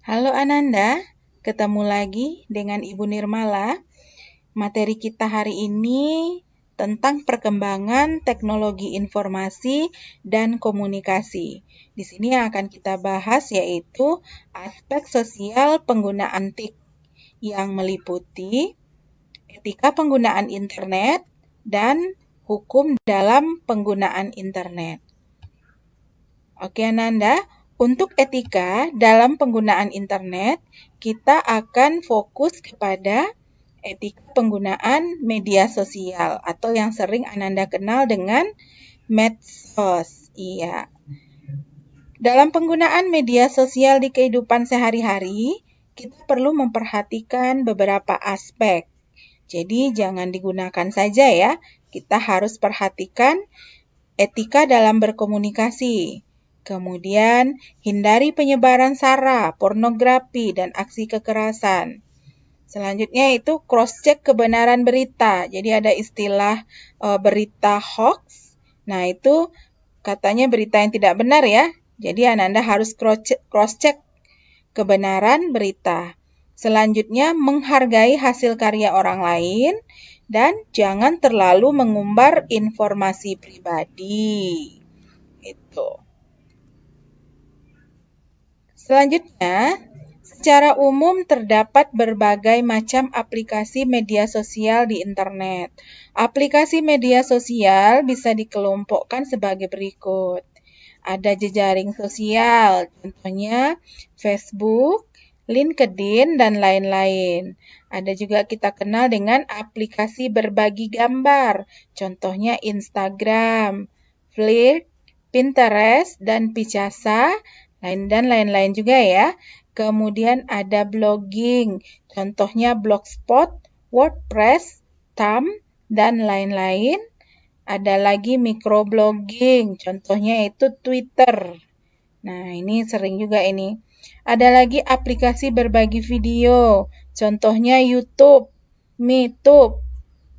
Halo Ananda, ketemu lagi dengan Ibu Nirmala. Materi kita hari ini tentang perkembangan teknologi informasi dan komunikasi. Di sini yang akan kita bahas yaitu aspek sosial penggunaan TIK yang meliputi etika penggunaan internet dan hukum dalam penggunaan internet. Oke Ananda, untuk etika dalam penggunaan internet, kita akan fokus kepada etika penggunaan media sosial atau yang sering Ananda kenal dengan medsos. Iya. Dalam penggunaan media sosial di kehidupan sehari-hari, kita perlu memperhatikan beberapa aspek. Jadi jangan digunakan saja ya. Kita harus perhatikan etika dalam berkomunikasi. Kemudian, hindari penyebaran sara, pornografi, dan aksi kekerasan. Selanjutnya itu cross-check kebenaran berita. Jadi ada istilah berita hoax. Nah, itu katanya berita yang tidak benar ya. Jadi Ananda harus cross-check kebenaran berita. Selanjutnya, menghargai hasil karya orang lain dan jangan terlalu mengumbar informasi pribadi. Itu. Selanjutnya, secara umum terdapat berbagai macam aplikasi media sosial di internet. Aplikasi media sosial bisa dikelompokkan sebagai berikut. Ada jejaring sosial, contohnya Facebook, LinkedIn, dan lain-lain. Ada juga kita kenal dengan aplikasi berbagi gambar, contohnya Instagram, Flickr, Pinterest, dan Picasa, dan lain-lain juga ya. Kemudian ada blogging, contohnya Blogspot, WordPress, Tumblr, dan lain-lain. Ada lagi microblogging, contohnya itu Twitter. Nah, ini sering juga ini. Ada lagi aplikasi berbagi video, contohnya YouTube, MeTube,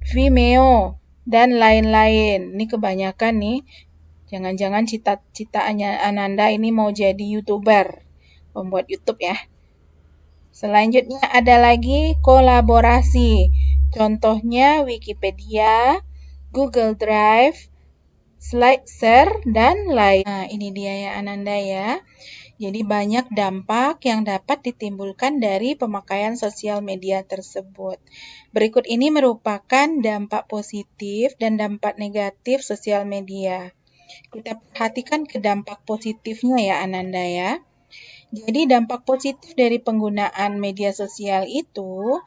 Vimeo, dan lain-lain. Ini kebanyakan nih. Jangan-jangan cita-citanya Ananda ini mau jadi YouTuber, pembuat YouTube ya. Selanjutnya ada lagi kolaborasi. Contohnya Wikipedia, Google Drive, SlideShare, dan lain. Nah, ini dia ya Ananda ya. Jadi banyak dampak yang dapat ditimbulkan dari pemakaian sosial media tersebut. Berikut ini merupakan dampak positif dan dampak negatif sosial media. Kita perhatikan ke dampak positifnya ya Ananda ya. Jadi dampak positif dari penggunaan media sosial itu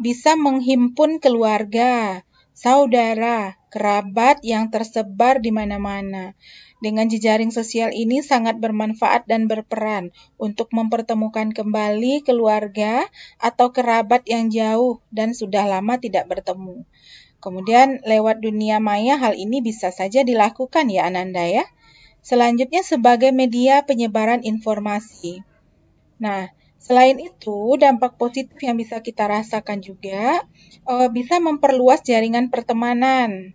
bisa menghimpun keluarga, saudara, kerabat yang tersebar di mana-mana. Dengan jejaring sosial ini sangat bermanfaat dan berperan untuk mempertemukan kembali keluarga atau kerabat yang jauh dan sudah lama tidak bertemu. Kemudian lewat dunia maya hal ini bisa saja dilakukan ya Ananda ya. Selanjutnya sebagai media penyebaran informasi. Nah, selain itu dampak positif yang bisa kita rasakan juga bisa memperluas jaringan pertemanan.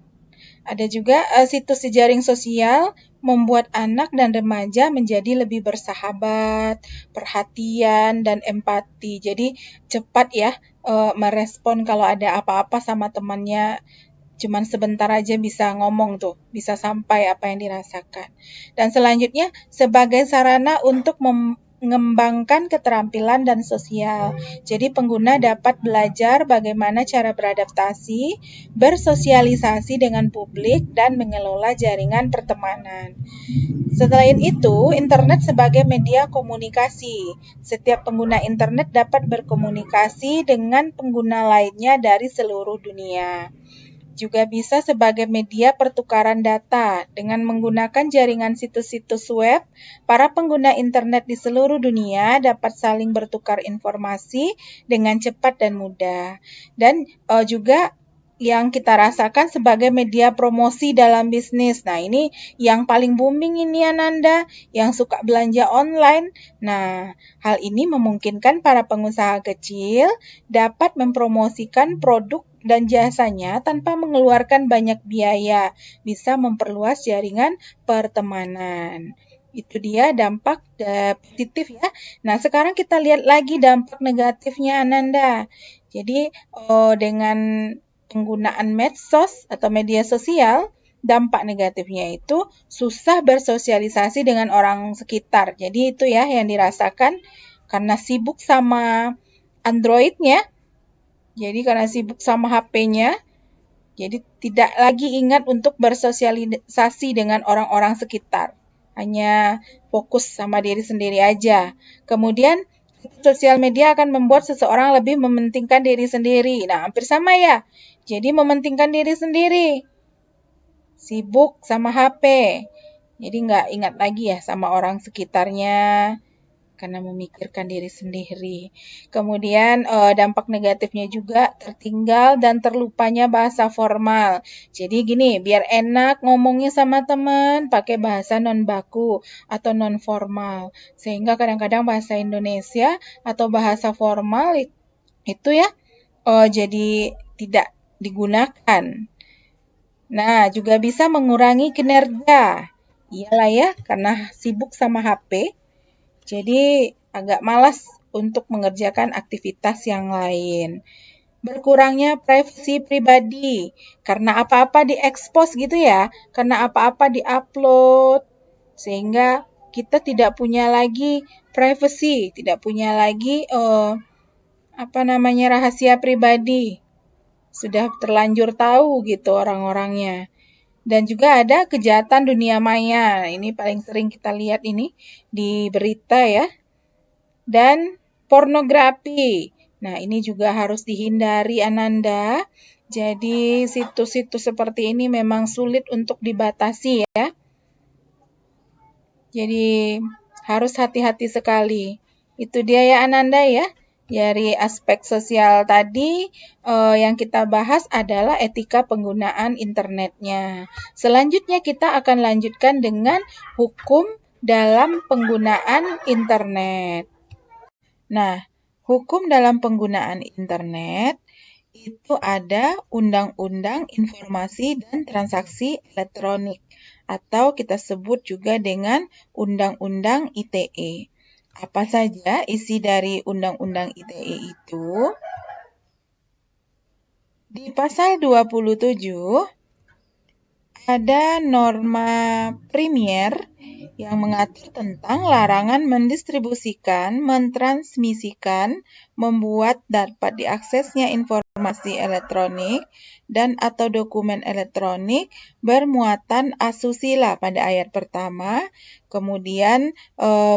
Ada juga situs jejaring sosial membuat anak dan remaja menjadi lebih bersahabat, perhatian, dan empati. Jadi cepat ya merespon kalau ada apa-apa sama temannya. Cuman sebentar aja bisa ngomong tuh, bisa sampai apa yang dirasakan. Dan selanjutnya sebagai sarana untuk mengembangkan keterampilan dan sosial. Jadi pengguna dapat belajar bagaimana cara beradaptasi, bersosialisasi dengan publik, dan mengelola jaringan pertemanan. Selain itu, internet sebagai media komunikasi. Setiap pengguna internet dapat berkomunikasi dengan pengguna lainnya dari seluruh dunia. Juga bisa sebagai media pertukaran data. Dengan menggunakan jaringan situs-situs web, para pengguna internet di seluruh dunia dapat saling bertukar informasi dengan cepat dan mudah. Dan juga yang kita rasakan sebagai media promosi dalam bisnis. Nah, ini yang paling booming ini Ananda, yang suka belanja online. Nah, hal ini memungkinkan para pengusaha kecil dapat mempromosikan produk dan jasanya tanpa mengeluarkan banyak biaya, bisa memperluas jaringan pertemanan. Itu dia dampak positif ya. Nah, sekarang kita lihat lagi dampak negatifnya Ananda. Jadi, dengan penggunaan medsos atau media sosial, dampak negatifnya itu susah bersosialisasi dengan orang sekitar. Jadi itu ya yang dirasakan karena sibuk sama Android-nya. Jadi karena sibuk sama HP-nya, jadi tidak lagi ingat untuk bersosialisasi dengan orang-orang sekitar. Hanya fokus sama diri sendiri aja. Kemudian sosial media akan membuat seseorang lebih mementingkan diri sendiri. Nah, hampir sama ya. Jadi mementingkan diri sendiri. Sibuk sama HP. Jadi nggak ingat lagi ya sama orang sekitarnya karena memikirkan diri sendiri. Kemudian dampak negatifnya juga tertinggal dan terlupanya bahasa formal. Jadi gini, biar enak ngomongnya sama teman pakai bahasa non baku atau non formal. Sehingga kadang-kadang bahasa Indonesia atau bahasa formal itu ya jadi tidak digunakan. Nah, juga bisa mengurangi kinerja. Iyalah ya, karena sibuk sama HP. Jadi agak malas untuk mengerjakan aktivitas yang lain. Berkurangnya privasi pribadi karena apa-apa diekspos gitu ya, karena apa-apa diupload sehingga kita tidak punya lagi privasi, tidak punya lagi rahasia pribadi. Sudah terlanjur tahu gitu orang-orangnya. Dan juga ada kejahatan dunia maya. Ini paling sering kita lihat ini di berita ya. Dan pornografi. Nah, ini juga harus dihindari Ananda. Jadi, situs-situs seperti ini memang sulit untuk dibatasi ya. Jadi, harus hati-hati sekali. Itu dia ya Ananda ya. Dari aspek sosial tadi, yang kita bahas adalah etika penggunaan internetnya. Selanjutnya kita akan lanjutkan dengan hukum dalam penggunaan internet. Nah, hukum dalam penggunaan internet itu ada Undang-Undang Informasi dan Transaksi Elektronik atau kita sebut juga dengan Undang-Undang ITE. Apa saja isi dari Undang-Undang ITE itu? Di pasal 27 ada norma primer yang mengatur tentang larangan mendistribusikan, mentransmisikan, membuat dapat diaksesnya informasi elektronik dan atau dokumen elektronik bermuatan asusila pada ayat pertama, kemudian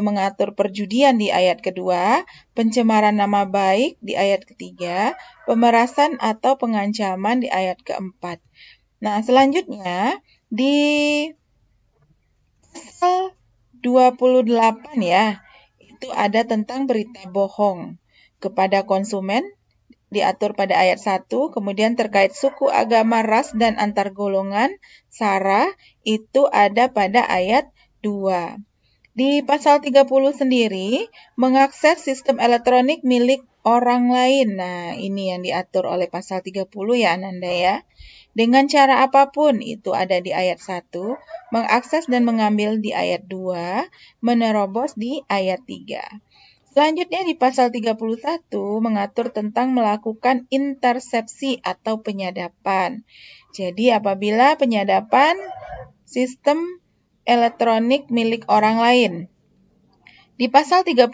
mengatur perjudian di ayat kedua, pencemaran nama baik di ayat ketiga, pemerasan atau pengancaman di ayat keempat. Nah, selanjutnya di pasal 28 ya, itu ada tentang berita bohong kepada konsumen, diatur pada ayat 1, kemudian terkait suku, agama, ras, dan antar golongan, SARA, itu ada pada ayat 2. Di pasal 30 sendiri, mengakses sistem elektronik milik orang lain. Nah, ini yang diatur oleh pasal 30 ya Ananda ya. Dengan cara apapun, itu ada di ayat 1, mengakses dan mengambil di ayat 2, menerobos di ayat 3. Selanjutnya di pasal 31 mengatur tentang melakukan intersepsi atau penyadapan. Jadi apabila penyadapan sistem elektronik milik orang lain. Di pasal 31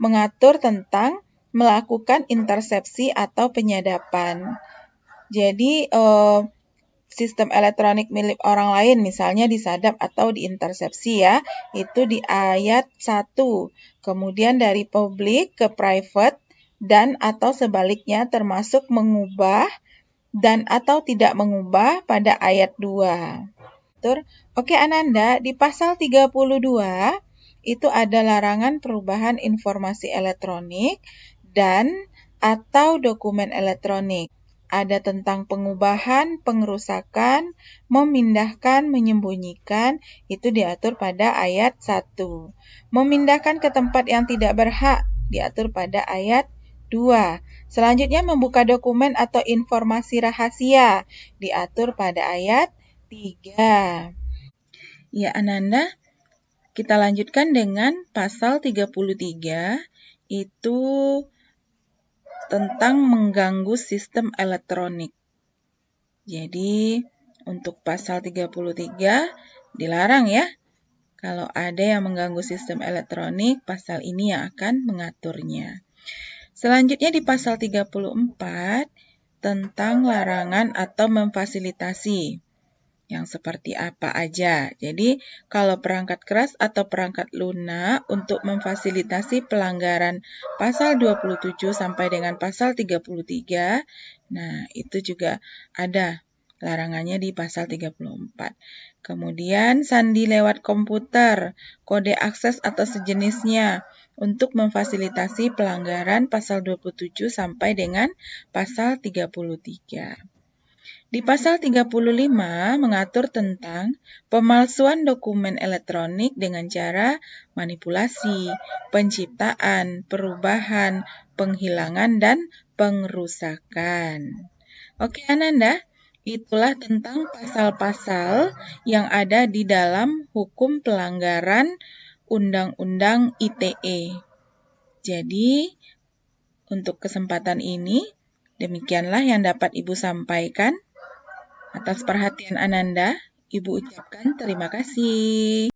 mengatur tentang melakukan intersepsi atau penyadapan. Jadi sistem elektronik milik orang lain misalnya disadap atau diintersepsi ya, itu di ayat 1. Kemudian dari publik ke private dan atau sebaliknya termasuk mengubah dan atau tidak mengubah pada ayat 2. Oke Ananda, di pasal 32 itu ada larangan perubahan informasi elektronik dan atau dokumen elektronik. Ada tentang pengubahan, pengerusakan, memindahkan, menyembunyikan, itu diatur pada ayat 1. Memindahkan ke tempat yang tidak berhak, diatur pada ayat 2. Selanjutnya membuka dokumen atau informasi rahasia, diatur pada ayat 3. Ya Ananda, Kita lanjutkan dengan pasal 33, itu tentang mengganggu sistem elektronik. Jadi, untuk pasal 33 dilarang ya. Kalau ada yang mengganggu sistem elektronik, pasal ini yang akan mengaturnya. Selanjutnya di pasal 34 tentang larangan atau memfasilitasi. Yang seperti apa aja. Jadi, kalau perangkat keras atau perangkat lunak untuk memfasilitasi pelanggaran pasal 27 sampai dengan pasal 33, nah itu juga ada larangannya di pasal 34. Kemudian, sandi lewat komputer, kode akses atau sejenisnya untuk memfasilitasi pelanggaran pasal 27 sampai dengan pasal 33. Di pasal 35 mengatur tentang pemalsuan dokumen elektronik dengan cara manipulasi, penciptaan, perubahan, penghilangan, dan pengrusakan. Oke, Ananda, itulah tentang pasal-pasal yang ada di dalam hukum pelanggaran Undang-Undang ITE. Jadi, untuk kesempatan ini, demikianlah yang dapat Ibu sampaikan. Atas perhatian Ananda, Ibu ucapkan terima kasih.